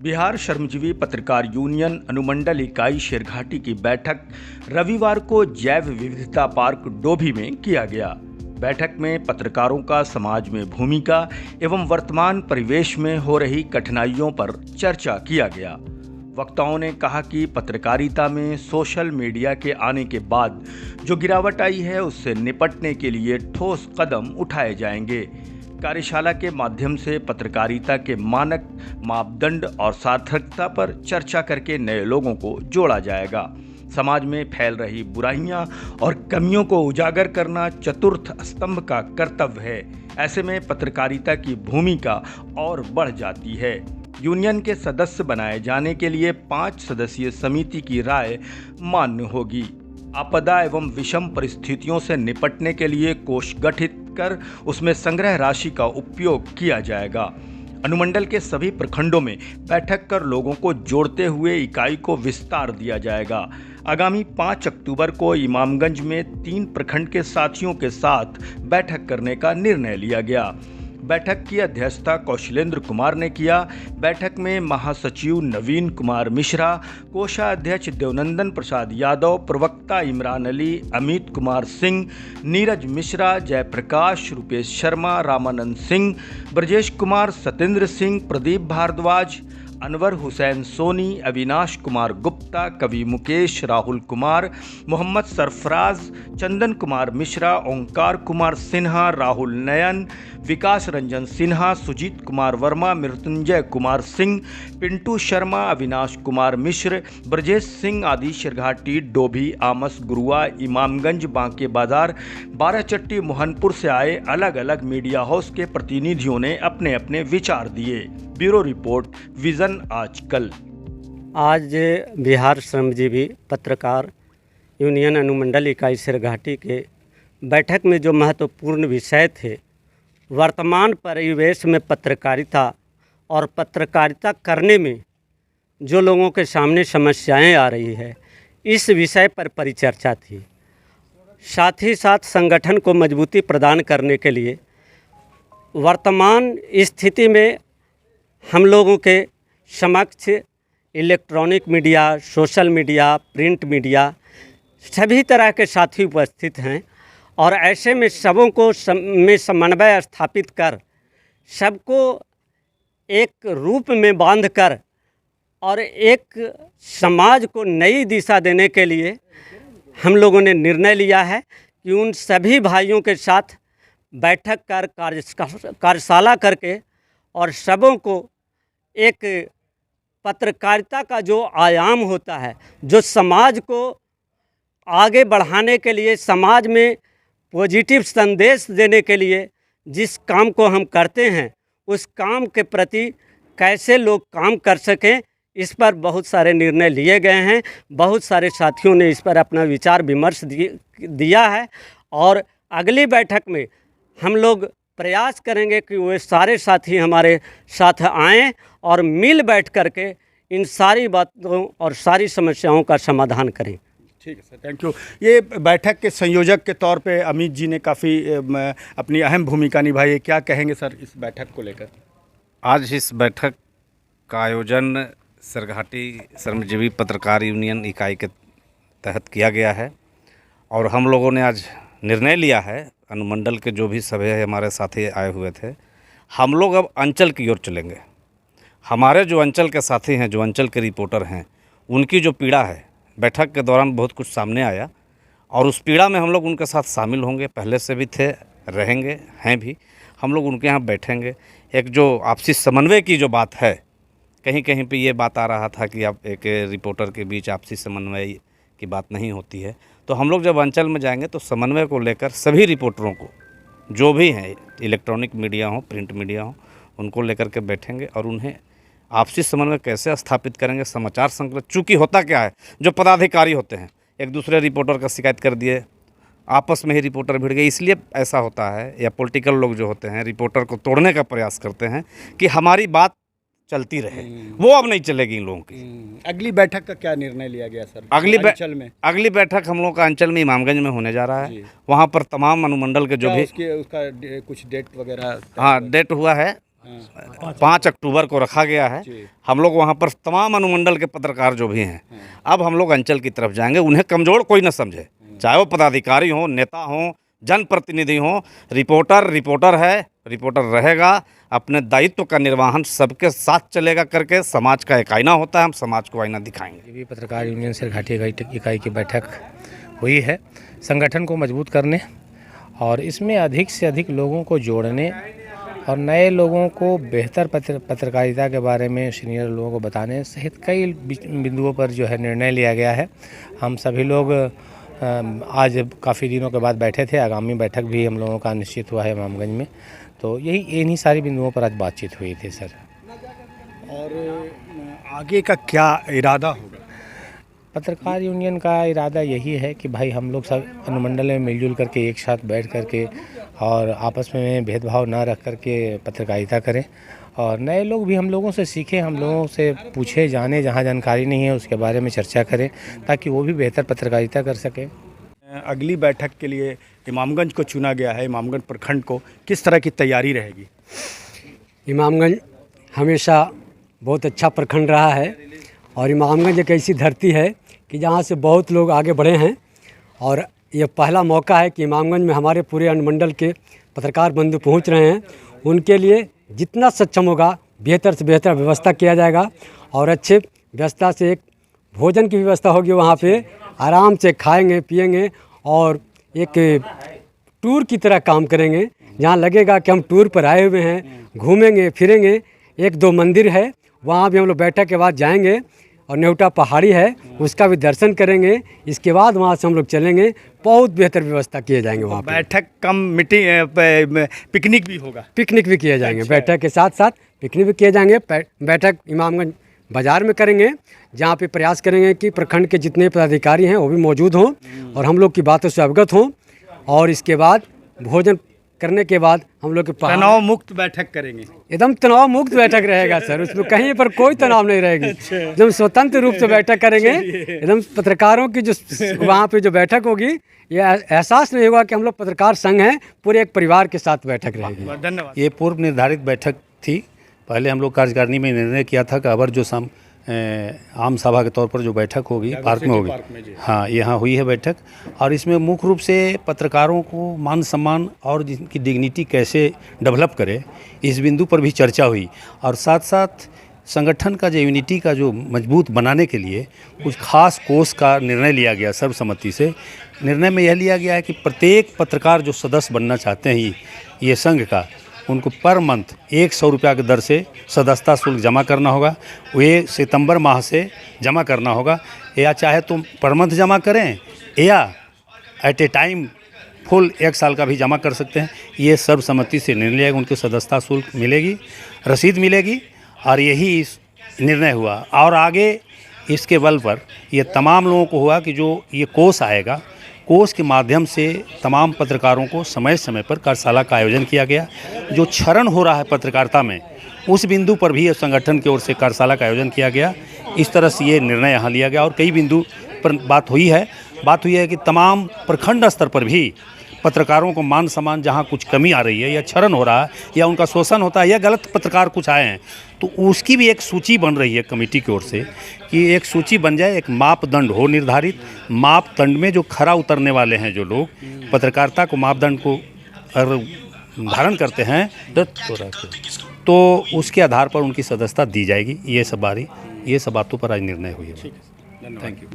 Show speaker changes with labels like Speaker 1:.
Speaker 1: बिहार श्रमजीवी पत्रकार यूनियन अनुमंडल इकाई शेरघाटी की बैठक रविवार को जैव विविधता पार्क डोभी में किया गया। बैठक में पत्रकारों का समाज में भूमिका एवं वर्तमान परिवेश में हो रही कठिनाइयों पर चर्चा किया गया। वक्ताओं ने कहा कि पत्रकारिता में सोशल मीडिया के आने के बाद जो गिरावट आई है उससे निपटने के लिए ठोस कदम उठाए जाएंगे। कार्यशाला के माध्यम से पत्रकारिता के मानक, मापदंड और सार्थकता पर चर्चा करके नए लोगों को जोड़ा जाएगा। समाज में फैल रही बुराइयां और कमियों को उजागर करना चतुर्थ स्तंभ का कर्तव्य है। ऐसे में पत्रकारिता की भूमिका और बढ़ जाती है। यूनियन के सदस्य बनाए जाने के लिए 5 सदस्यीय समिति की राय मान्य होगी। आपदा एवं विषम परिस्थितियों से निपटने के लिए कोष गठित कर उसमें संग्रह राशि का उपयोग किया जाएगा। अनुमंडल के सभी प्रखंडों में बैठक कर लोगों को जोड़ते हुए इकाई को विस्तार दिया जाएगा। आगामी 5 अक्टूबर को इमामगंज में 3 प्रखंड के साथियों के साथ बैठक करने का निर्णय लिया गया। बैठक की अध्यक्षता कौशलेंद्र कुमार ने किया। बैठक में महासचिव नवीन कुमार मिश्रा, कोषाध्यक्ष देवनंदन प्रसाद यादव, प्रवक्ता इमरान अली, अमित कुमार सिंह, नीरज मिश्रा, जयप्रकाश, रुपेश शर्मा, रामानंद सिंह, ब्रजेश कुमार, सतेंद्र सिंह, प्रदीप भारद्वाज, अनवर हुसैन सोनी, अविनाश कुमार गुप्ता, कवि मुकेश, राहुल कुमार, मोहम्मद सरफराज, चंदन कुमार मिश्रा, ओंकार कुमार सिन्हा, राहुल नयन, विकास रंजन सिन्हा, सुजीत कुमार वर्मा, मृत्युंजय कुमार सिंह, पिंटू शर्मा, अविनाश कुमार मिश्र, ब्रजेश सिंह आदि शेरघाटी, डोभी, आमस, गुरुआ, इमामगंज, बांके बाजार, बाराचट्टी, मोहनपुर से आए अलग अलग मीडिया हाउस के प्रतिनिधियों ने अपने अपने विचार दिए। ब्यूरो रिपोर्ट, विजन आजकल।
Speaker 2: आज बिहार श्रमजीवी पत्रकार यूनियन अनुमंडल इकाई शेरघाटी के बैठक में जो महत्वपूर्ण विषय थे, वर्तमान परिवेश में पत्रकारिता और पत्रकारिता करने में जो लोगों के सामने समस्याएं आ रही है, इस विषय पर परिचर्चा थी। साथ ही साथ संगठन को मजबूती प्रदान करने के लिए वर्तमान स्थिति में हम लोगों के समक्ष electronic media, social media, print media सभी तरह के साथी उपस्थित हैं और ऐसे में सबों को में समन्वय स्थापित कर सबको एक रूप में बांधकर और एक समाज को नई दिशा देने के लिए हम लोगों ने निर्णय लिया है कि उन सभी भाइयों के साथ बैठक कर कार्यशाला करके और सबों को एक पत्रकारिता का जो आयाम होता है, जो समाज को आगे बढ़ाने के लिए, समाज में पॉजिटिव संदेश देने के लिए जिस काम को हम करते हैं, उस काम के प्रति कैसे लोग काम कर सकें, इस पर बहुत सारे निर्णय लिए गए हैं। बहुत सारे साथियों ने इस पर अपना विचार विमर्श दिया है और अगली बैठक में हम लोग प्रयास करेंगे कि वे सारे साथी हमारे साथ आएं और मिल बैठ करके इन सारी बातों और सारी समस्याओं का समाधान करें।
Speaker 1: ठीक है सर, थैंक यू। ये बैठक के संयोजक के तौर पे अमित जी ने काफ़ी अपनी अहम भूमिका निभाई है। क्या कहेंगे सर इस बैठक को लेकर?
Speaker 3: आज इस बैठक का आयोजन शेरघाटी श्रमजीवी पत्रकार यूनियन इकाई के तहत किया गया है और हम लोगों ने आज निर्णय लिया है, अनुमंडल के जो भी सभी हमारे साथी आए हुए थे, हम लोग अब अंचल की ओर चलेंगे। हमारे जो अंचल के साथी हैं, जो अंचल के रिपोर्टर हैं, उनकी जो पीड़ा है, बैठक के दौरान बहुत कुछ सामने आया और उस पीड़ा में हम लोग उनके साथ शामिल होंगे। पहले से भी थे, रहेंगे, हैं भी। हम लोग उनके यहाँ बैठेंगे। एक जो आपसी समन्वय की जो बात है, कहीं कहीं पे ये बात आ रहा था कि आप एक रिपोर्टर के बीच आपसी समन्वय की बात नहीं होती है, तो हम लोग जब अंचल में जाएंगे तो समन्वय को लेकर सभी रिपोर्टरों को, जो भी हैं, इलेक्ट्रॉनिक मीडिया हो, प्रिंट मीडिया हो, उनको लेकर के बैठेंगे और उन्हें आपसी समन्वय कैसे स्थापित करेंगे, समाचार संकलन। चूँकि होता क्या है, जो पदाधिकारी होते हैं एक दूसरे रिपोर्टर का शिकायत कर दिए, आपस में ही रिपोर्टर भिड़ गए, इसलिए ऐसा होता है। या पॉलिटिकल लोग जो होते हैं रिपोर्टर को तोड़ने का प्रयास करते हैं कि हमारी बात चलती रहे, वो अब नहीं चलेगी इन लोगों की।
Speaker 1: अगली बैठक का क्या निर्णय लिया गया सर?
Speaker 3: अगली बैठक हम लोग का अंचल में इमामगंज में होने जा रहा है। वहाँ पर तमाम अनुमंडल के जो भी
Speaker 1: उसका कुछ डेट वगैरह?
Speaker 3: हाँ, डेट हुआ है 5 अक्टूबर को रखा गया है। हम लोग वहाँ पर तमाम अनुमंडल के पत्रकार जो भी हैं, अब हम लोग अंचल की तरफ जाएंगे। उन्हें कमज़ोर कोई न समझे, चाहे वो पदाधिकारी हों, नेता हों, जनप्रतिनिधि हों। रिपोर्टर है, रिपोर्टर रहेगा, अपने दायित्व का निर्वहन सबके साथ चलेगा करके। समाज का एक आईना होता है, हम समाज को आईना दिखाएंगे।
Speaker 4: ये भी पत्रकार यूनियन सिरघाटी इकाई की बैठक हुई है संगठन को मजबूत करने और इसमें अधिक से अधिक लोगों को जोड़ने और नए लोगों को बेहतर पत्रकारिता के बारे में सीनियर लोगों को बताने सहित कई बिंदुओं पर जो है निर्णय लिया गया है। हम सभी लोग आज काफ़ी दिनों के बाद बैठे थे। आगामी बैठक भी हम लोगों का निश्चित हुआ है इमामगंज में, तो इन्हीं सारी बिंदुओं पर आज बातचीत हुई थी सर।
Speaker 5: और आगे का क्या इरादा होगा?
Speaker 4: पत्रकार यूनियन का इरादा यही है कि भाई हम लोग सब अनुमंडल में मिलजुल करके एक साथ बैठ करके और आपस में भेदभाव ना रख करके पत्रकारिता करें और नए लोग भी हम लोगों से सीखें, हम लोगों से पूछे जाने, जहाँ जानकारी नहीं है उसके बारे में चर्चा करें ताकि वो भी बेहतर पत्रकारिता कर सकें।
Speaker 5: अगली बैठक के लिए इमामगंज को चुना गया है। इमामगंज प्रखंड को किस तरह की तैयारी रहेगी?
Speaker 6: इमामगंज हमेशा बहुत अच्छा प्रखंड रहा है और इमामगंज एक ऐसी धरती है कि जहाँ से बहुत लोग आगे बढ़े हैं और ये पहला मौका है कि इमामगंज में हमारे पूरे अनुमंडल के पत्रकार बंधु पहुँच रहे हैं। उनके लिए जितना सक्षम होगा बेहतर से बेहतर व्यवस्था किया जाएगा और अच्छे व्यवस्था से एक भोजन की व्यवस्था होगी। वहाँ पे आराम से खाएंगे पिएंगे और एक टूर की तरह काम करेंगे, जहाँ लगेगा कि हम टूर पर आए हुए हैं, घूमेंगे फिरेंगे। 1-2 मंदिर है, वहाँ भी हम लोग बैठक के बाद जाएंगे और नेवटा पहाड़ी है, उसका भी दर्शन करेंगे। इसके बाद वहाँ से हम लोग चलेंगे, बहुत बेहतर व्यवस्था किए जाएंगे वहाँ पे।
Speaker 5: बैठक कम मीटिंग पिकनिक भी होगा?
Speaker 6: पिकनिक भी किए जाएंगे। बैठक के साथ साथ पिकनिक भी किए जाएंगे। बैठक इमामगंज बाज़ार में करेंगे, जहाँ पे प्रयास करेंगे कि प्रखंड के जितने पदाधिकारी हैं वो भी मौजूद हों और हम लोग की बातों से अवगत हों। और इसके बाद भोजन करने के बाद हम लोग
Speaker 5: तनाव मुक्त बैठक करेंगे।
Speaker 6: एकदम तनाव मुक्त बैठक रहेगा सर, उसमें कहीं पर कोई तनाव नहीं रहेगी। एकदम स्वतंत्र रूप से बैठक करेंगे। एकदम पत्रकारों की जो वहाँ पे जो बैठक होगी, ये एहसास नहीं होगा कि हम लोग पत्रकार संघ हैं, पूरे एक परिवार के साथ बैठक रहेगी।
Speaker 5: धन्यवाद।
Speaker 7: ये पूर्व निर्धारित बैठक थी। पहले हम लोग कार्यकारिणी में निर्णय किया था कि अबर जो आम सभा के तौर पर जो बैठक होगी पार्क में होगी। हाँ, यहाँ हुई है बैठक और इसमें मुख्य रूप से पत्रकारों को मान सम्मान और जिनकी डिग्निटी कैसे डेवलप करे, इस बिंदु पर भी चर्चा हुई। और साथ साथ संगठन का जो यूनिटी का जो मजबूत बनाने के लिए कुछ खास कोष का निर्णय लिया गया सर्वसम्मति से। निर्णय में यह लिया गया है कि प्रत्येक पत्रकार जो सदस्य बनना चाहते हैं ये संघ का, उनको पर मंथ 100 रुपया की दर से सदस्यता शुल्क जमा करना होगा। वे सितंबर माह से जमा करना होगा, या चाहे तुम पर मंथ जमा करें या एट ए टाइम फुल 1 साल का भी जमा कर सकते हैं। ये सर्वसम्मति से निर्णय लिया, उनको सदस्यता शुल्क मिलेगी, रसीद मिलेगी और यही इस निर्णय हुआ। और आगे इसके बल पर ये तमाम लोगों को हुआ कि जो ये कोष आएगा, कोष के माध्यम से तमाम पत्रकारों को समय समय पर कार्यशाला का आयोजन किया गया। जो क्षरण हो रहा है पत्रकारिता में, उस बिंदु पर भी संगठन की ओर से कार्यशाला का आयोजन किया गया। इस तरह से ये निर्णय यहाँ लिया गया और कई बिंदु पर बात हुई है कि तमाम प्रखंड स्तर पर भी पत्रकारों को मान सम्मान, जहाँ कुछ कमी आ रही है या क्षरण हो रहा है या उनका शोषण होता है या गलत पत्रकार कुछ आए हैं, तो उसकी भी एक सूची बन रही है कमेटी की ओर से कि एक सूची बन जाए, एक मापदंड हो निर्धारित। मापदंड में जो खरा उतरने वाले हैं, जो लोग पत्रकारिता को मापदंड को धारण करते हैं, तो उसके आधार पर उनकी सदस्यता दी जाएगी। ये सब बातों पर आज निर्णय हुई है।
Speaker 5: Thank you.